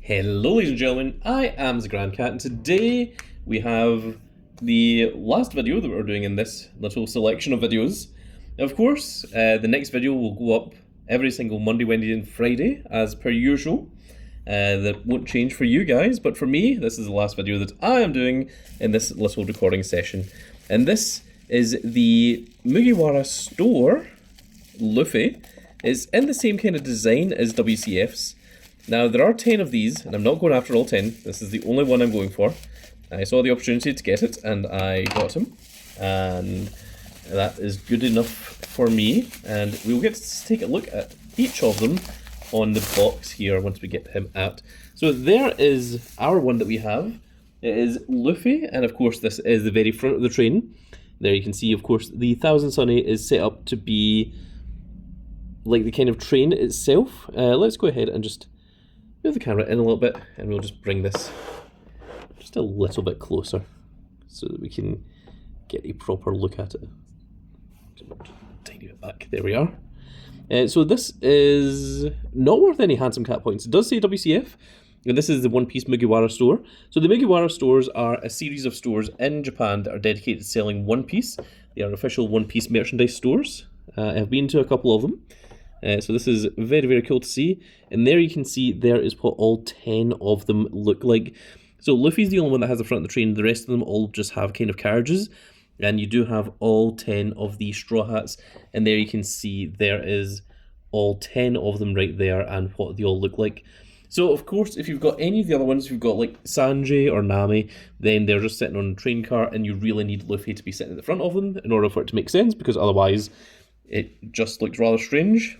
Hello ladies and gentlemen, I am the Grand Cat, and today we have the last video that we're doing in this little selection of videos. Now, of course, the next video will go up every single Monday, Wednesday and Friday as per usual. That won't change for you guys, but for me, this is the last video that I am doing in this little recording session. And this is the Mugiwara store Luffy. It's in the same kind of design as WCF's. Now, there are 10 of these, and I'm not going after all 10. This is the only one I'm going for. I saw the opportunity to get it, and I got him. And that is good enough for me. And we'll get to take a look at each of them on the box here once we get him out. So there is our one that we have. It is Luffy, and of course this is the very front of the train. There you can see, of course, the Thousand Sunny is set up to be like the kind of train itself. Let's go ahead and just move the camera in a little bit, and we'll just bring this just a little bit closer so that we can get a proper look at it. Tiny bit back, there we are. So this is not worth any handsome cat points. It does say WCF, and this is the One Piece Mugiwara store. So the Mugiwara stores are a series of stores in Japan that are dedicated to selling One Piece. They are official One Piece merchandise stores. I've been to a couple of them. So this is very, very cool to see. And there you can see there is what all 10 of them look like. So Luffy's the only one that has the front of the train. The rest of them all just have kind of carriages. And you do have all 10 of the straw hats. And there you can see there is all 10 of them right there and what they all look like. So of course, if you've got any of the other ones, if you've got like Sanji or Nami, then they're just sitting on a train car and you really need Luffy to be sitting at the front of them in order for it to make sense, because otherwise it just looks rather strange.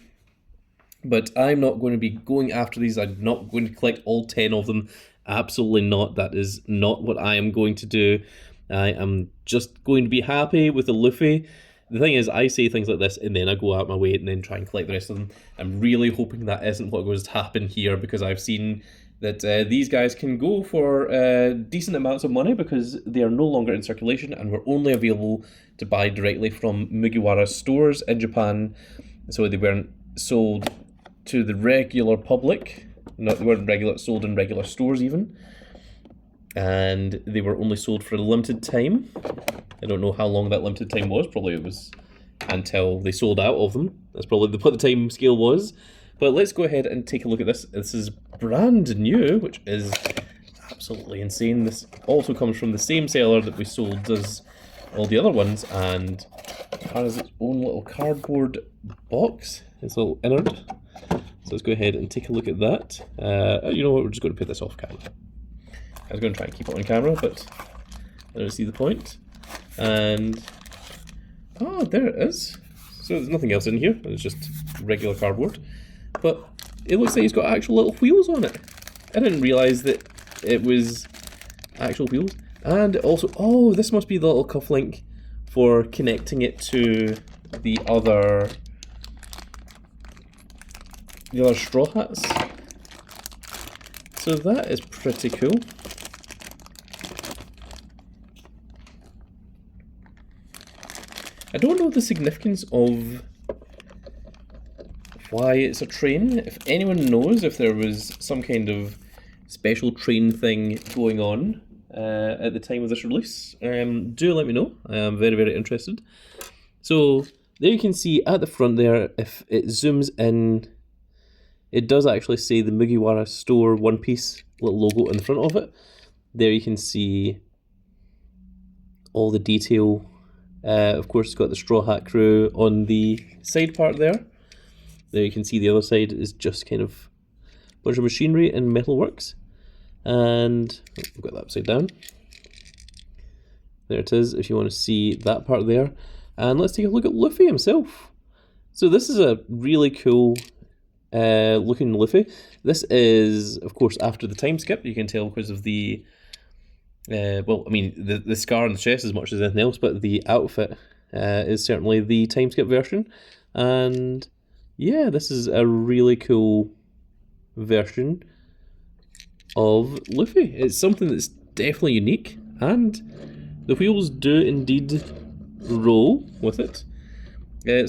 But I'm not going to be going after these. I'm not going to collect all 10 of them. Absolutely not. That is not what I am going to do. I am just going to be happy with the Luffy. The thing is, I say things like this and then I go out my way and then try and collect the rest of them. I'm really hoping that isn't what goes to happen here, because I've seen that these guys can go for decent amounts of money because they are no longer in circulation and were only available to buy directly from Mugiwara stores in Japan. So they weren't sold to the regular public. They weren't sold in regular stores even. And they were only sold for a limited time. I don't know how long that limited time was. Probably it was until they sold out of them. That's probably what the time scale was. But let's go ahead and take a look at this. This is brand new, which is absolutely insane. This also comes from the same seller that we sold as all the other ones, and has its own little cardboard box. It's a little innard. So let's go ahead and take a look at that. You know what, we're just going to put this off camera. I was going to try and keep it on camera, but I don't see the point. And, oh, there it is. So there's nothing else in here. It's just regular cardboard. But it looks like it's got actual little wheels on it. I didn't realise that it was actual wheels. And also, oh, this must be the little cufflink for connecting it to the other straw hats. So that is pretty cool. I don't know the significance of why it's a train. If anyone knows if there was some kind of special train thing going on at the time of this release, do let me know. I am very, very interested. So there you can see at the front there, if it zooms in, it does actually say the Mugiwara store One Piece little logo in the front of it. There you can see all the detail. Of course, it's got the Straw Hat crew on the side part there. There you can see the other side is just kind of a bunch of machinery and metalworks. And we've got that upside down. There it is, if you want to see that part there. And let's take a look at Luffy himself. So this is a really cool looking Luffy. This is, of course, after the time skip. You can tell because of the well, I mean, the scar on the chest as much as anything else, but the outfit is certainly the time skip version. And yeah, this is a really cool version of Luffy. It's something that's definitely unique, and the wheels do indeed roll with it.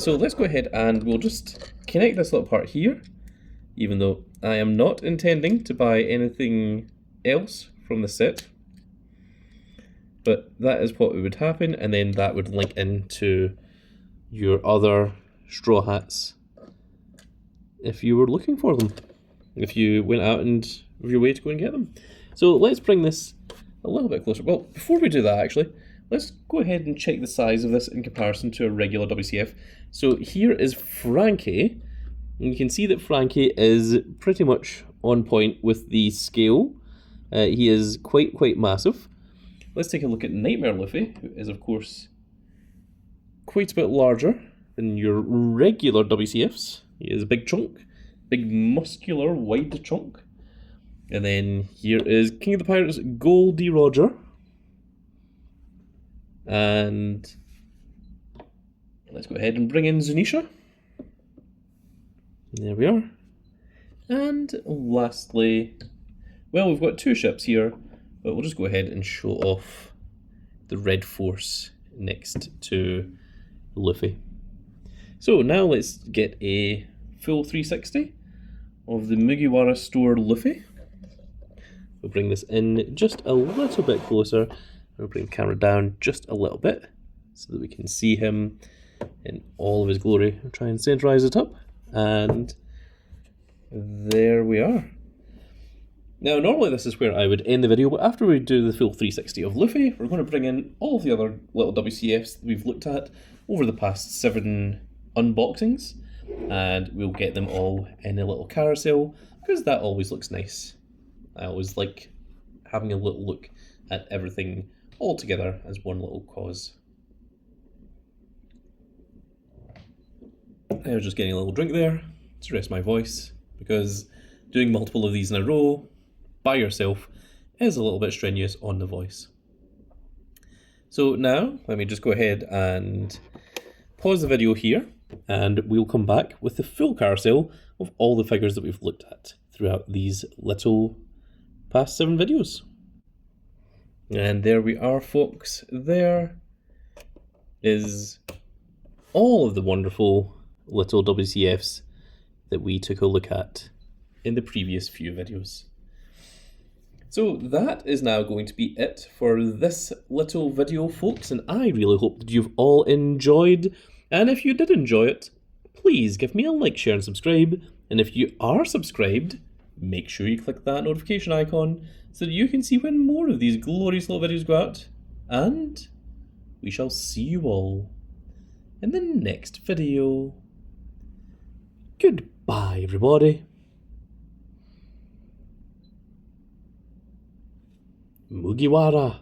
So let's go ahead and we'll just connect this little part here, even though I am not intending to buy anything else from the set, but that is what would happen, and then that would link into your other straw hats if you were looking for them, if you went out and of your way to go and get them. So let's bring this a little bit closer. Well, before we do that, actually, let's go ahead and check the size of this in comparison to a regular WCF. So here is Frankie, and you can see that Frankie is pretty much on point with the scale. He is quite massive. Let's take a look at Nightmare Luffy, who is of course quite a bit larger than your regular WCFs. He is a big chunk, big muscular wide chunk. And then here is King of the Pirates Goldie Roger. And let's go ahead and bring in Zunisha. There we are. And lastly, well, we've got two ships here, but we'll just go ahead and show off the Red Force next to Luffy. So now let's get a full 360 of the Mugiwara store Luffy. We'll bring this in just a little bit closer. We'll bring the camera down just a little bit so that we can see him in all of his glory. I'll try and centerize it up, and there we are. Now, normally this is where I would end the video, but after we do the full 360 of Luffy, we're going to bring in all of the other little WCFs that we've looked at over the past 7 unboxings, and we'll get them all in a little carousel, because that always looks nice. I always like having a little look at everything all together as one little cause. I was just getting a little drink there to rest my voice, because doing multiple of these in a row by yourself is a little bit strenuous on the voice. So now, let me just go ahead and pause the video here, and we'll come back with the full carousel of all the figures that we've looked at throughout these little past 7 videos. And there we are, folks. There is all of the wonderful little WCFs that we took a look at in the previous few videos. So that is now going to be it for this little video, folks, and I really hope that you've all enjoyed, and if you did enjoy it, please give me a like, share and subscribe, and if you are subscribed, make sure you click that notification icon so that you can see when more of these glorious little videos go out, and we shall see you all in the next video. Goodbye, everybody. Mugiwara.